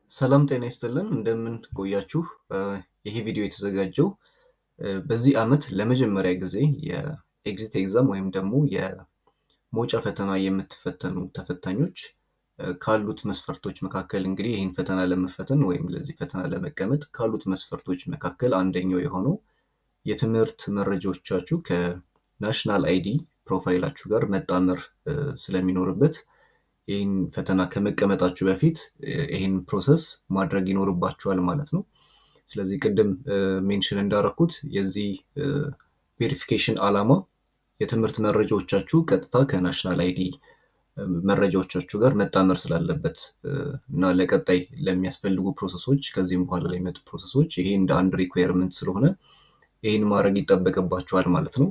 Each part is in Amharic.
ሰላም ጤና ይስጥልን እንደምን ቆያችሁ? ይሄ ቪዲዮ የተዘጋጀው በዚህ ዓመት ለመጀመሪያ ጊዜ የኤግዚት ኤግዛም ወይም ደግሞ የመውጫ ፈተና የምትፈተኑ ተፈታኞች ካሉት መስፈርቶች መካከል እንግዲህ ይህን ፈተና ለመፈተን ወይም ለዚህ ፈተና ለመቀመጥ ካሉት መስፈርቶች መካከል አንደኛው የሆነው የትምህርት መረጃዎቻችሁ ከናሽናል አይዲ ፕሮፋይላችሁ ጋር መጣመር ስለሚኖርበት ይህን ፈተና ከመቀመጣችሁ በፊት ይህን ፕሮሰስ ማድረግ ይኖርባችኋል ማለት ነው። ስለዚህ ቅድም ሜንሽን እንዳረኩት የዚህ ቬሪፊኬሽን ዓላማ የትምህርት መረጃዎቻችሁ ቀጥታ ከናሽናል አይዲ መረጃዎቻችሁ ጋር መጣመር ስላለበት እና ለቀጣይ ለሚያስፈልጉ ፕሮሰሶች ከዚህም በኋላ ለሚመጡ ፕሮሰሶች ይሄ እንደ አንድ ሪኳየርመንት ስለሆነ ይህን ማድረግ ይጠበቅባችኋል ማለት ነው።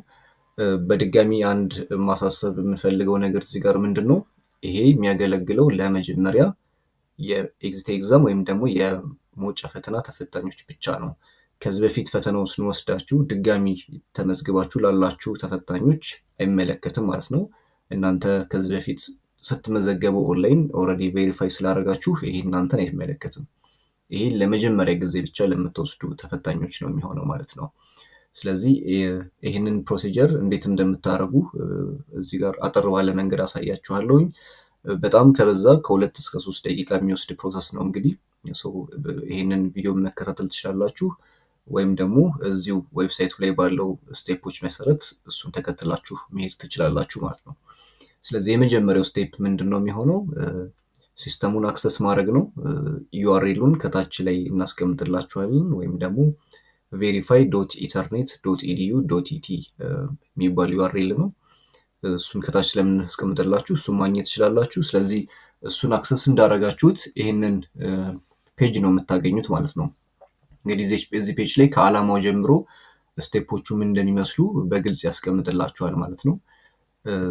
በድጋሚ አንድ ማሳሰብ የምፈልገው ነገር እዚህ ጋር ምንድን ነው? ይሄ የሚያገለግለው ለመጀመሪያ የኤግዚት ኤግዛም ወይም ደግሞ የመውጫ ፈተና ተፈታኞች ብቻ ነው። ከዚህ በፊት ፈተናውን ስንወስዳችሁ ድጋሚ ተመዝግባችሁ ላላችሁ ተፈታኞች አይመለከትም ማለት ነው። እናንተ ከዚህ በፊት ስትመዘገቡ ኦንላይን ኦልሬዲ ቬሪፋይ ስላደረጋችሁ ይሄ እናንተን አይመለከትም። ይሄ ለመጀመሪያ ጊዜ ብቻ ለምትወስዱ ተፈታኞች ነው የሚሆነው ማለት ነው። ስለዚህ ይህንን ፕሮሲጀር እንዴት እንደምታደርጉ እዚህ ጋር አጠር ባለ መንገድ አሳያችኋለሁኝ። በጣም ከበዛ ከ2 እስከ 3 ደቂቃ የሚወስድ ፕሮሰስ ነው። እንግዲህ ይህንን ቪዲዮ መከታተል ትችላላችሁ፣ ወይም ደግሞ እዚሁ ዌብሳይቱ ላይ ባለው ስቴፖች መሰረት እሱን ተከትላችሁ መሄድ ትችላላችሁ ማለት ነው። ስለዚህ የመጀመሪያው ስቴፕ ምንድን ነው የሚሆነው? ሲስተሙን አክሰስ ማድረግ ነው። ዩአርኤሉን ከታች ላይ እናስቀምጥላችኋለን ወይም ደግሞ verify.ethernet.edu.et የሚባል ዩአርኤል ነው። እሱን ከታች ስለምናስቀምጥላችሁ እሱን ማግኘት ትችላላችሁ። ስለዚህ እሱን አክሰስ እንዳረጋችሁት ይህንን ፔጅ ነው የምታገኙት ማለት ነው። እንግዲህ እዚህ ፔጅ ላይ ከዓላማው ጀምሮ ስቴፖቹ ምን እንደሚመስሉ በግልጽ ያስቀምጥላችኋል ማለት ነው።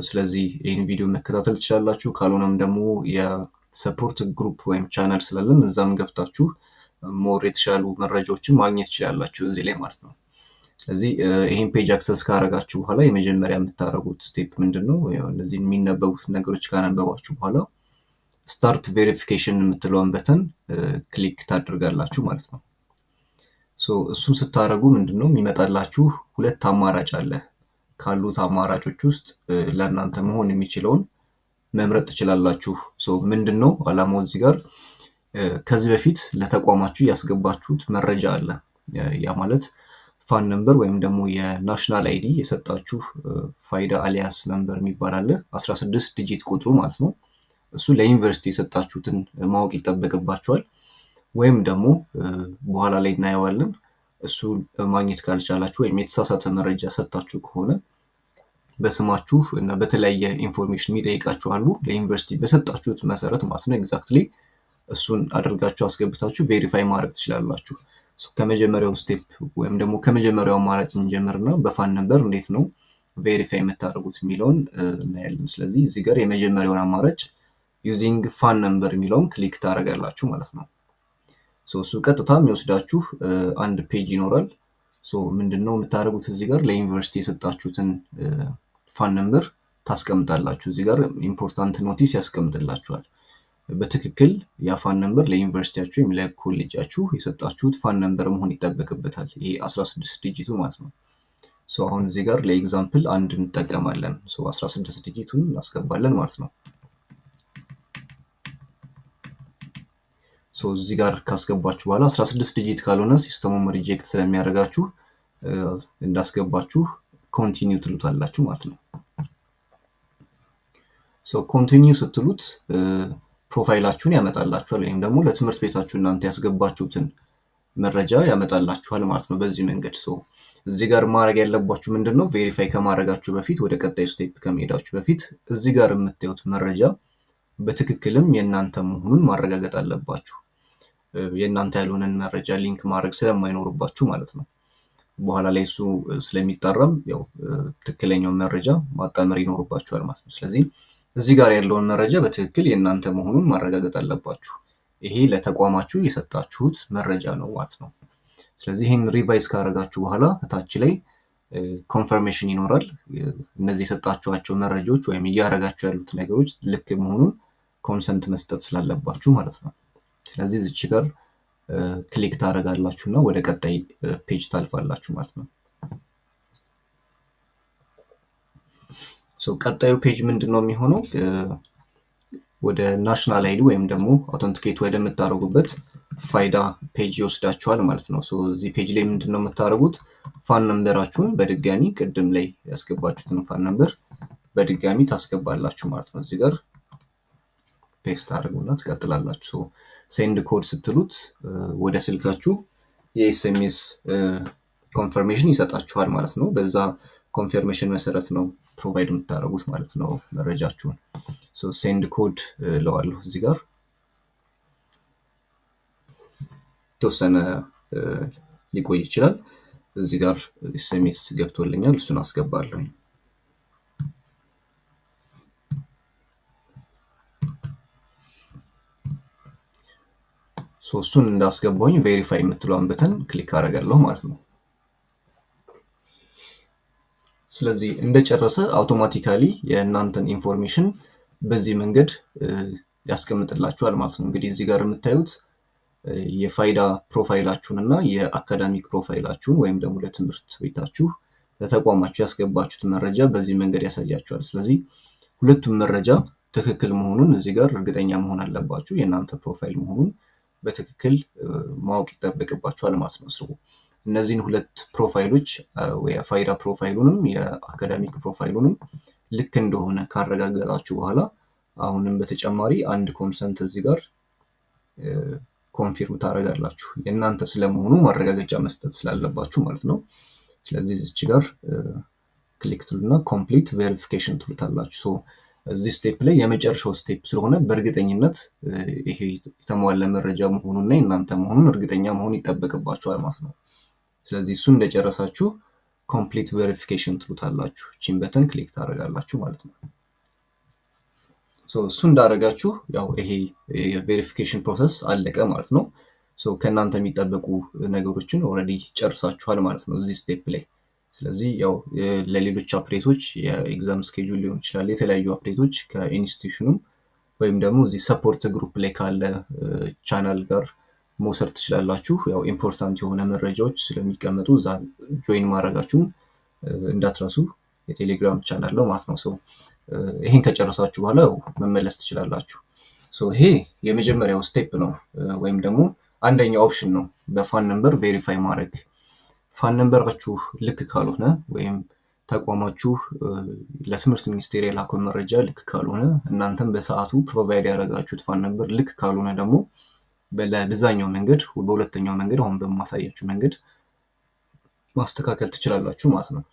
ስለዚህ ይህን ቪዲዮ መከታተል ትችላላችሁ። ካልሆነም ደግሞ የሰፖርት ግሩፕ ወይም ቻናል ስላለን እዛም ገብታችሁ ሞር የተሻሉ መረጃዎችን ማግኘት ትችላላችሁ እዚህ ላይ ማለት ነው። ስለዚህ ይህን ፔጅ አክሰስ ካረጋችሁ በኋላ የመጀመሪያ የምታደርጉት ስቴፕ ምንድን ነው? እነዚህ የሚነበቡት ነገሮች ካነበባችሁ በኋላ ስታርት ቬሪፊኬሽን የምትለውን በተን ክሊክ ታደርጋላችሁ ማለት ነው። እሱን ስታደርጉ ምንድን ነው የሚመጣላችሁ? 2 አማራጭ አለ። ካሉት አማራጮች ውስጥ ለእናንተ መሆን የሚችለውን መምረጥ ትችላላችሁ። ምንድን ነው ዓላማው? እዚህ ጋር ከዚህ በፊት ለተቋማችሁ ያስገባችሁት መረጃ አለ። ያ ማለት ፋን ነምበር ወይም ደግሞ የናሽናል አይዲ የሰጣችሁ ፋይዳ አሊያስ ነምበር የሚባል አለ። 16 ዲጂት ቁጥሩ ማለት ነው። እሱ ለዩኒቨርሲቲ የሰጣችሁትን ማወቅ ይጠበቅባችኋል። ወይም ደግሞ በኋላ ላይ እናየዋለን። እሱ ማግኘት ካልቻላችሁ ወይም የተሳሳተ መረጃ ሰጣችሁ ከሆነ በስማችሁ እና በተለያየ ኢንፎርሜሽን የሚጠይቃችሁ አሉ። ለዩኒቨርሲቲ በሰጣችሁት መሰረት ማለት ነው ኤግዛክትሊ እሱን አድርጋችሁ አስገብታችሁ ቬሪፋይ ማድረግ ትችላላችሁ። ከመጀመሪያው ስቴፕ ወይም ደግሞ ከመጀመሪያው አማራጭ እንጀምርና በፋን ነምበር እንዴት ነው ቬሪፋይ የምታደርጉት የሚለውን እናያለን። ስለዚህ እዚህ ጋር የመጀመሪያውን አማራጭ ዩዚንግ ፋን ነምበር የሚለውን ክሊክ ታደርጋላችሁ ማለት ነው። እሱ ቀጥታ የሚወስዳችሁ አንድ ፔጅ ይኖራል። ምንድነው የምታደርጉት? እዚህ ጋር ለዩኒቨርሲቲ የሰጣችሁትን ፋን ነምበር ታስቀምጣላችሁ። እዚህ ጋር ኢምፖርታንት ኖቲስ ያስቀምጥላችኋል። በትክክል የፋን ነምበር ለዩኒቨርሲቲያችሁ ወይም ለኮሌጃችሁ የሰጣችሁት ፋን ነምበር መሆን ይጠበቅበታል። ይሄ 16 ዲጂቱ ማለት ነው። አሁን እዚህ ጋር ለኤግዛምፕል አንድ እንጠቀማለን። 16 ዲጂቱን እናስገባለን ማለት ነው። እዚህ ጋር ካስገባችሁ በኋላ 16 ዲጂት ካልሆነ ሲስተሙን ሪጀክት ስለሚያደርጋችሁ እንዳስገባችሁ ኮንቲኒው ትሉታላችሁ ማለት ነው። ኮንቲኒው ስትሉት ፕሮፋይላችሁን ያመጣላችኋል ወይም ደግሞ ለትምህርት ቤታችሁ እናንተ ያስገባችሁትን መረጃ ያመጣላችኋል ማለት ነው። በዚህ መንገድ እዚህ ጋር ማድረግ ያለባችሁ ምንድን ነው? ቬሪፋይ ከማድረጋችሁ በፊት ወደ ቀጣዩ ስቴፕ ከመሄዳችሁ በፊት እዚህ ጋር የምታዩት መረጃ በትክክልም የእናንተ መሆኑን ማረጋገጥ አለባችሁ። የእናንተ ያልሆነን መረጃ ሊንክ ማድረግ ስለማይኖርባችሁ ማለት ነው። በኋላ ላይ እሱ ስለሚጣራም ያው ትክክለኛውን መረጃ ማጣመር ይኖርባችኋል ማለት ነው። ስለዚህ እዚህ ጋር ያለውን መረጃ በትክክል የእናንተ መሆኑን ማረጋገጥ አለባችሁ። ይሄ ለተቋማችሁ የሰጣችሁት መረጃ ነው ማለት ነው። ስለዚህ ይህን ሪቫይዝ ካደረጋችሁ በኋላ እታች ላይ ኮንፈርሜሽን ይኖራል። እነዚህ የሰጣችኋቸው መረጃዎች ወይም እያደረጋችሁ ያሉት ነገሮች ልክ መሆኑን ኮንሰንት መስጠት ስላለባችሁ ማለት ነው። ስለዚህ እዚች ጋር ክሊክ ታደርጋላችሁ እና ወደ ቀጣይ ፔጅ ታልፋላችሁ ማለት ነው። ቀጣዩ ፔጅ ምንድን ነው የሚሆነው? ወደ ናሽናል አይዲ ወይም ደግሞ አውተንቲኬት ወደምታደርጉበት ፋይዳ ፔጅ ይወስዳችኋል ማለት ነው። እዚህ ፔጅ ላይ ምንድን ነው የምታደርጉት? ፋን ነምበራችሁን በድጋሚ ቅድም ላይ ያስገባችሁትን ፋን ነምበር በድጋሚ ታስገባላችሁ ማለት ነው። እዚህ ጋር ፔስት አድርጉና ትቀጥላላችሁ። ሴንድ ኮድ ስትሉት ወደ ስልካችሁ የኤስኤምኤስ ኮንፈርሜሽን ይሰጣችኋል ማለት ነው። በዛ ኮንፈርሜሽን መሰረት ነው ፕሮቫይድ የምታደርጉት ማለት ነው መረጃችሁን። ሴንድ ኮድ ለዋለሁ እዚህ ጋር የተወሰነ ሊቆይ ይችላል። እዚህ ጋር ኤስኤምኤስ ገብቶልኛል፣ እሱን አስገባለሁ። እሱን እንዳስገባሁኝ ቬሪፋይ የምትለውን በተን ክሊክ አደርጋለሁ ማለት ነው። ስለዚህ እንደጨረሰ አውቶማቲካሊ የእናንተን ኢንፎርሜሽን በዚህ መንገድ ያስቀምጥላችኋል ማለት ነው። እንግዲህ እዚህ ጋር የምታዩት የፋይዳ ፕሮፋይላችሁን እና የአካዳሚክ ፕሮፋይላችሁን ወይም ደግሞ ለትምህርት ቤታችሁ ለተቋማችሁ ያስገባችሁት መረጃ በዚህ መንገድ ያሳያችኋል። ስለዚህ ሁለቱም መረጃ ትክክል መሆኑን እዚህ ጋር እርግጠኛ መሆን አለባችሁ። የእናንተ ፕሮፋይል መሆኑን በትክክል ማወቅ ይጠበቅባችኋል ማለት ነው። እነዚህን ሁለት ፕሮፋይሎች የፋይዳ ፕሮፋይሉንም የአካዳሚክ ፕሮፋይሉንም ልክ እንደሆነ ካረጋገጣችሁ በኋላ አሁንም በተጨማሪ አንድ ኮንሰንት እዚህ ጋር ኮንፊርም ታደርጋላችሁ። የእናንተ ስለመሆኑ ማረጋገጫ መስጠት ስላለባችሁ ማለት ነው። ስለዚህ እዚች ጋር ክሊክ ትሉና ኮምፕሊት ቬሪፊኬሽን ትሉታላችሁ። እዚህ ስቴፕ ላይ የመጨረሻው ስቴፕ ስለሆነ በእርግጠኝነት ይሄ የተሟላ መረጃ መሆኑና የእናንተ መሆኑን እርግጠኛ መሆን ይጠበቅባችኋል ማለት ነው። ስለዚህ እሱ እንደጨረሳችሁ ኮምፕሊት ቬሪፊኬሽን ትሉታላችሁ። እቺን በተን ክሊክ ታደርጋላችሁ ማለት ነው። እሱ እንዳደረጋችሁ ያው ይሄ የቬሪፊኬሽን ፕሮሰስ አለቀ ማለት ነው። ከእናንተ የሚጠበቁ ነገሮችን ኦልሬዲ ጨርሳችኋል ማለት ነው እዚህ ስቴፕ ላይ። ስለዚህ ያው ለሌሎች አፕዴቶች የኤግዛም ስኬጁል ሊሆን ይችላል፣ የተለያዩ አፕዴቶች ከኢንስቲትዩሽኑም ወይም ደግሞ እዚህ ሰፖርት ግሩፕ ላይ ካለ ቻናል ጋር መውሰድ ትችላላችሁ። ያው ኢምፖርታንት የሆነ መረጃዎች ስለሚቀመጡ እዛ ጆይን ማድረጋችሁን እንዳትረሱ። የቴሌግራም ቻናል ነው ማለት ነው። ይሄን ከጨረሳችሁ በኋላ መመለስ ትችላላችሁ። ይሄ የመጀመሪያው ስቴፕ ነው ወይም ደግሞ አንደኛው ኦፕሽን ነው በፋን ነምበር ቬሪፋይ ማድረግ። ፋን ነምበራችሁ ልክ ካልሆነ ወይም ተቋማችሁ ለትምህርት ሚኒስቴር የላከው መረጃ ልክ ካልሆነ እናንተም በሰዓቱ ፕሮቫይድ ያደረጋችሁት ፋን ነምበር ልክ ካልሆነ ደግሞ በዛኛው መንገድ በሁለተኛው መንገድ አሁን በማሳያችሁ መንገድ ማስተካከል ትችላላችሁ ማለት ነው።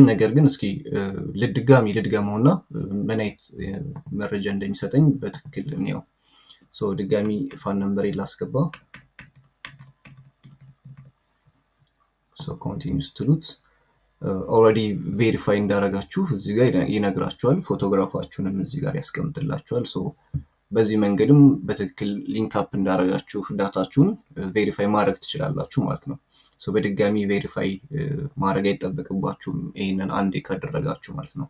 ነገር ግን እስኪ ልድገመውና ምን አይነት መረጃ እንደሚሰጠኝ በትክክል እንየው። ድጋሚ ፋን ነምበር ላስገባ። ኮንቲኒው ስትሉት ኦልሬዲ ቬሪፋይ እንዳደረጋችሁ እዚህ ጋር ይነግራችኋል። ፎቶግራፋችሁንም እዚህ ጋር ያስቀምጥላችኋል። በዚህ መንገድም በትክክል ሊንክ አፕ እንዳደረጋችሁ ዳታችሁን ቬሪፋይ ማድረግ ትችላላችሁ ማለት ነው። በድጋሚ ቬሪፋይ ማድረግ አይጠበቅባችሁም ይህንን አንዴ ካደረጋችሁ ማለት ነው።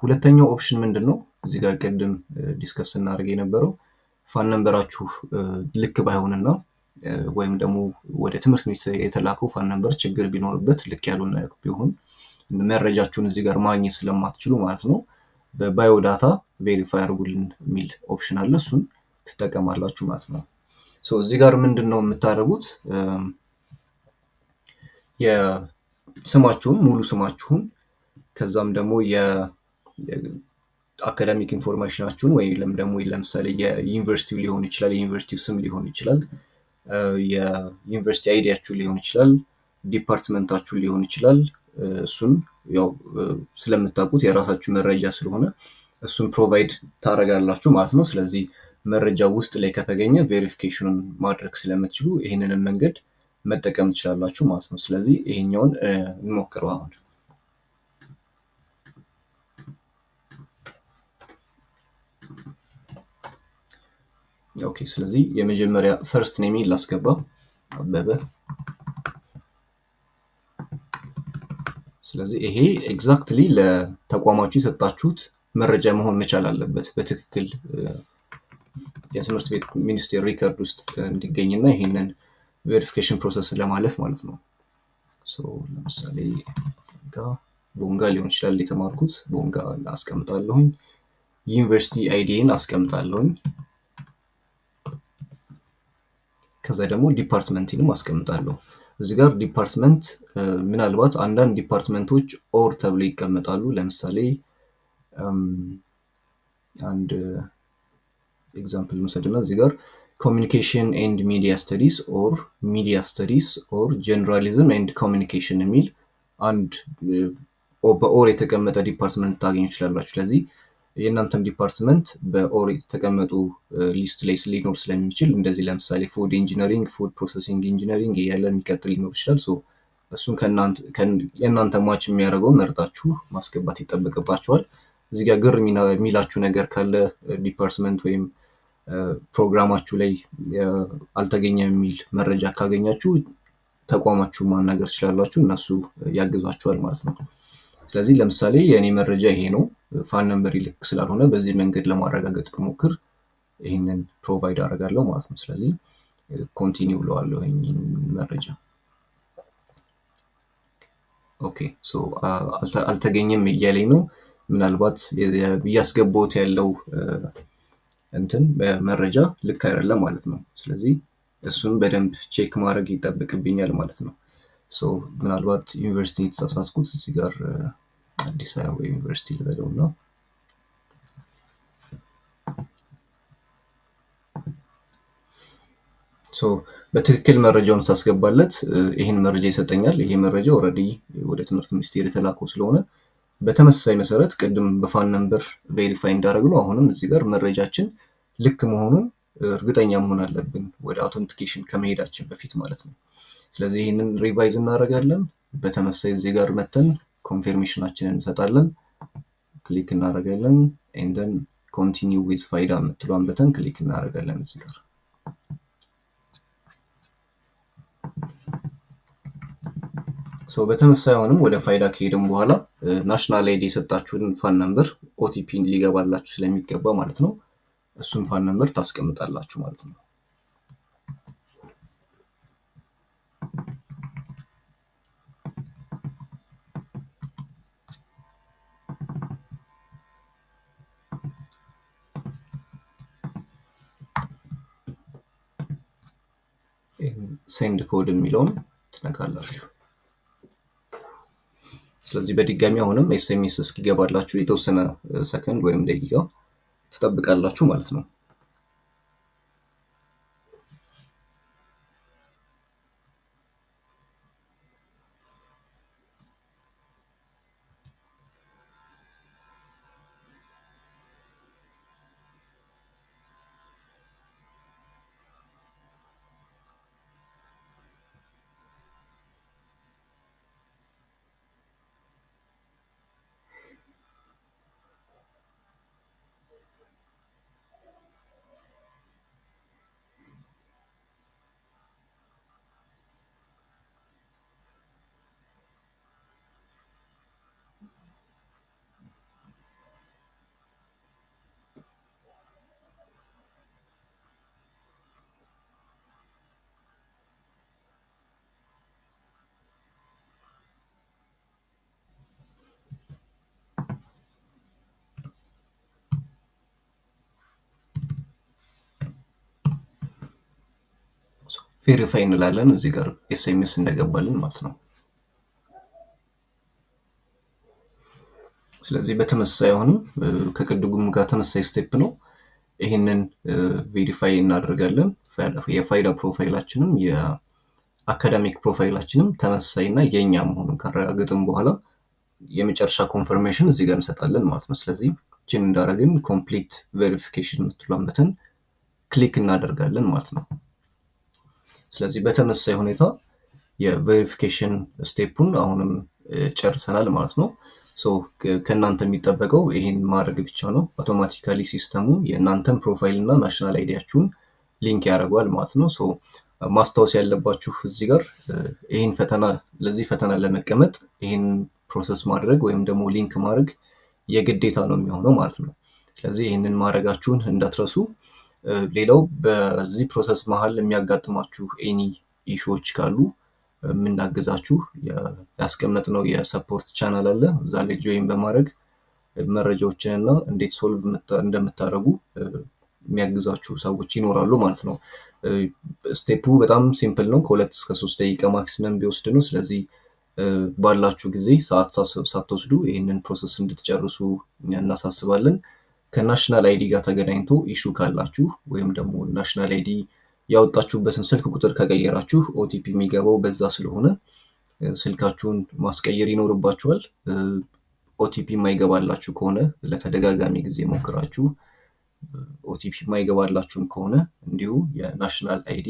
ሁለተኛው ኦፕሽን ምንድን ነው? እዚህ ጋር ቅድም ዲስከስ እናደርግ የነበረው ፋን ነምበራችሁ ልክ ባይሆንና ወይም ደግሞ ወደ ትምህርት ሚኒስቴር የተላከው ፋን ነምበር ችግር ቢኖርበት ልክ ያልሆነ ቢሆን መረጃችሁን እዚህ ጋር ማግኘት ስለማትችሉ ማለት ነው በባዮዳታ ቬሪፋይ አድርጉልን የሚል ኦፕሽን አለ። እሱን ትጠቀማላችሁ ማለት ነው። እዚህ ጋር ምንድን ነው የምታደርጉት? የስማችሁን ሙሉ ስማችሁን ከዛም ደግሞ የአካዳሚክ ኢንፎርሜሽናችሁን ወይም ደግሞ ለምሳሌ የዩኒቨርሲቲው ሊሆን ይችላል፣ የዩኒቨርሲቲው ስም ሊሆን ይችላል፣ የዩኒቨርሲቲ አይዲያችሁ ሊሆን ይችላል፣ ዲፓርትመንታችሁ ሊሆን ይችላል። እሱን ያው ስለምታውቁት የራሳችሁ መረጃ ስለሆነ እሱን ፕሮቫይድ ታደርጋላችሁ ማለት ነው። ስለዚህ መረጃ ውስጥ ላይ ከተገኘ ቬሪፊኬሽኑን ማድረግ ስለምትችሉ ይህንንም መንገድ መጠቀም ትችላላችሁ ማለት ነው። ስለዚህ ይሄኛውን እንሞክረው አሁን። ኦኬ፣ ስለዚህ የመጀመሪያ ፈርስት ኔም ላስገባ አበበ። ስለዚህ ይሄ ኤግዛክትሊ ለተቋማችሁ የሰጣችሁት መረጃ መሆን መቻል አለበት። በትክክል የትምህርት ቤት ሚኒስቴር ሪከርድ ውስጥ እንዲገኝና ይሄንን ቬሪፊኬሽን ፕሮሰስ ለማለፍ ማለት ነው። ለምሳሌ ቦንጋ ሊሆን ይችላል የተማርኩት፣ ቦንጋ አስቀምጣለሁኝ። ዩኒቨርሲቲ አይዲን አስቀምጣለሁኝ። ከዛ ደግሞ ዲፓርትመንትንም አስቀምጣለሁ። እዚህ ጋር ዲፓርትመንት ምናልባት አንዳንድ ዲፓርትመንቶች ኦር ተብሎ ይቀመጣሉ። ለምሳሌ አንድ ኤግዛምፕል እንውሰድና እዚህ ጋር ኮሚኒኬሽን ኤንድ ሚዲያ ስተዲስ ኦር ሚዲያ ስተዲስ ኦር ጀነራሊዝም ኤንድ ኮሚኒኬሽን የሚል አንድ በኦር የተቀመጠ ዲፓርትመንት ታገኙ ይችላላችሁ። ስለዚህ የእናንተን ዲፓርትመንት በኦር የተቀመጡ ሊስት ላይ ሊኖር ስለሚችል እንደዚህ ለምሳሌ ፉድ ኢንጂነሪንግ፣ ፉድ ፕሮሰሲንግ ኢንጂነሪንግ እያለ የሚቀጥል ሊኖር ይችላል። እሱን የእናንተ ማች የሚያደርገው መርጣችሁ ማስገባት ይጠበቅባችኋል። እዚህ ጋር ግር የሚላችሁ ነገር ካለ ዲፓርትመንት ወይም ፕሮግራማችሁ ላይ አልተገኘም የሚል መረጃ ካገኛችሁ ተቋማችሁ ማናገር ትችላላችሁ፣ እነሱ ያግዟችኋል ማለት ነው። ስለዚህ ለምሳሌ የእኔ መረጃ ይሄ ነው፣ ፋን ነምበር ልክ ስላልሆነ በዚህ መንገድ ለማረጋገጥ ብሞክር ይህንን ፕሮቫይድ አደርጋለሁ ማለት ነው። ስለዚህ ኮንቲኒው ብለዋለሁ ይህን መረጃ። ኦኬ አልተገኘም እያለኝ ነው። ምናልባት እያስገባሁት ያለው መረጃ ልክ አይደለም ማለት ነው። ስለዚህ እሱን በደንብ ቼክ ማድረግ ይጠበቅብኛል ማለት ነው። ምናልባት ዩኒቨርሲቲ የተሳሳትኩት እዚህ ጋር አዲስ አበባ ዩኒቨርሲቲ ልበለው እና በትክክል መረጃውን ሳስገባለት ይህን መረጃ ይሰጠኛል። ይሄ መረጃ ኦልሬዲ ወደ ትምህርት ሚኒስቴር የተላከው ስለሆነ በተመሳሳይ መሰረት ቅድም በፋን ነምበር ቬሪፋይ እንዳደረግነው አሁንም እዚህ ጋር መረጃችን ልክ መሆኑን እርግጠኛ መሆን አለብን ወደ አውተንቲኬሽን ከመሄዳችን በፊት ማለት ነው። ስለዚህ ይህንን ሪቫይዝ እናደርጋለን። በተመሳሳይ እዚህ ጋር መተን ኮንፊርሜሽናችንን እንሰጣለን፣ ክሊክ እናደርጋለን። ኤንደን ኮንቲኒው ዊዝ ፋይዳ የምትለዋን በተን ክሊክ እናደርጋለን እዚህ ጋር። በተመሳሳይ አሁንም ወደ ፋይዳ ከሄድን በኋላ ናሽናል አይዲ የሰጣችሁን ፋን ነምበር ኦቲፒ ሊገባላችሁ ስለሚገባ ማለት ነው እሱን ፋን ነምበር ታስቀምጣላችሁ ማለት ነው። ሴንድ ኮድ የሚለውን ትነካላችሁ። ስለዚህ በድጋሚ አሁንም ኤስኤምኤስ እስኪገባላችሁ የተወሰነ ሰከንድ ወይም ደቂቃ ትጠብቃላችሁ ማለት ነው። ቬሪፋይ እንላለን እዚህ ጋር ኤስኤምኤስ እንደገባልን ማለት ነው። ስለዚህ በተመሳሳይ አሁንም ከቅድሙም ጋር ተመሳሳይ ስቴፕ ነው። ይህንን ቬሪፋይ እናደርጋለን። የፋይዳ ፕሮፋይላችንም የአካዳሚክ ፕሮፋይላችንም ተመሳሳይና የኛ መሆኑን ካረጋገጥን በኋላ የመጨረሻ ኮንፈርሜሽን እዚህ ጋር እንሰጣለን ማለት ነው። ስለዚህ ችን እንዳደረግን ኮምፕሊት ቬሪፊኬሽን የምትሏን በተን ክሊክ እናደርጋለን ማለት ነው። ስለዚህ በተመሳሳይ ሁኔታ የቬሪፊኬሽን ስቴፑን አሁንም ጨርሰናል ማለት ነው። ከእናንተ የሚጠበቀው ይሄን ማድረግ ብቻ ነው። አውቶማቲካሊ ሲስተሙ የእናንተን ፕሮፋይል እና ናሽናል አይዲያችሁን ሊንክ ያደርገዋል ማለት ነው። ማስታወስ ያለባችሁ እዚህ ጋር ይህን ፈተና ለዚህ ፈተና ለመቀመጥ ይህን ፕሮሰስ ማድረግ ወይም ደግሞ ሊንክ ማድረግ የግዴታ ነው የሚሆነው ማለት ነው። ስለዚህ ይህንን ማድረጋችሁን እንዳትረሱ። ሌላው በዚህ ፕሮሰስ መሀል የሚያጋጥማችሁ ኤኒ ኢሹዎች ካሉ የምናግዛችሁ ያስቀመጥነው የሰፖርት ቻናል አለ። እዛ ላይ ጆይን በማድረግ መረጃዎችንና እንዴት ሶልቭ እንደምታደርጉ የሚያግዛችሁ ሰዎች ይኖራሉ ማለት ነው። ስቴፑ በጣም ሲምፕል ነው። ከ2 እስከ 3 ደቂቃ ማክሲመም ቢወስድ ነው። ስለዚህ ባላችሁ ጊዜ ሰዓት ሳትወስዱ ይህንን ፕሮሰስ እንድትጨርሱ እናሳስባለን። ከናሽናል አይዲ ጋር ተገናኝቶ ኢሹ ካላችሁ ወይም ደግሞ ናሽናል አይዲ ያወጣችሁበትን ስልክ ቁጥር ከቀየራችሁ ኦቲፒ የሚገባው በዛ ስለሆነ ስልካችሁን ማስቀየር ይኖርባችኋል። ኦቲፒ የማይገባላችሁ ከሆነ ለተደጋጋሚ ጊዜ ሞክራችሁ ኦቲፒ የማይገባላችሁም ከሆነ እንዲሁ የናሽናል አይዲ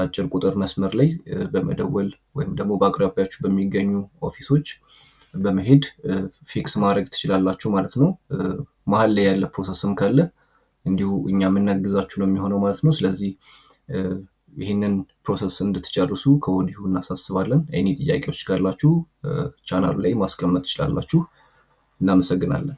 አጭር ቁጥር መስመር ላይ በመደወል ወይም ደግሞ በአቅራቢያችሁ በሚገኙ ኦፊሶች በመሄድ ፊክስ ማድረግ ትችላላችሁ ማለት ነው። መሀል ላይ ያለ ፕሮሰስም ካለ እንዲሁ እኛ የምናግዛችሁ ነው የሚሆነው ማለት ነው። ስለዚህ ይህንን ፕሮሰስ እንድትጨርሱ ከወዲሁ እናሳስባለን። ኤኒ ጥያቄዎች ካላችሁ ቻናሉ ላይ ማስቀመጥ ትችላላችሁ። እናመሰግናለን።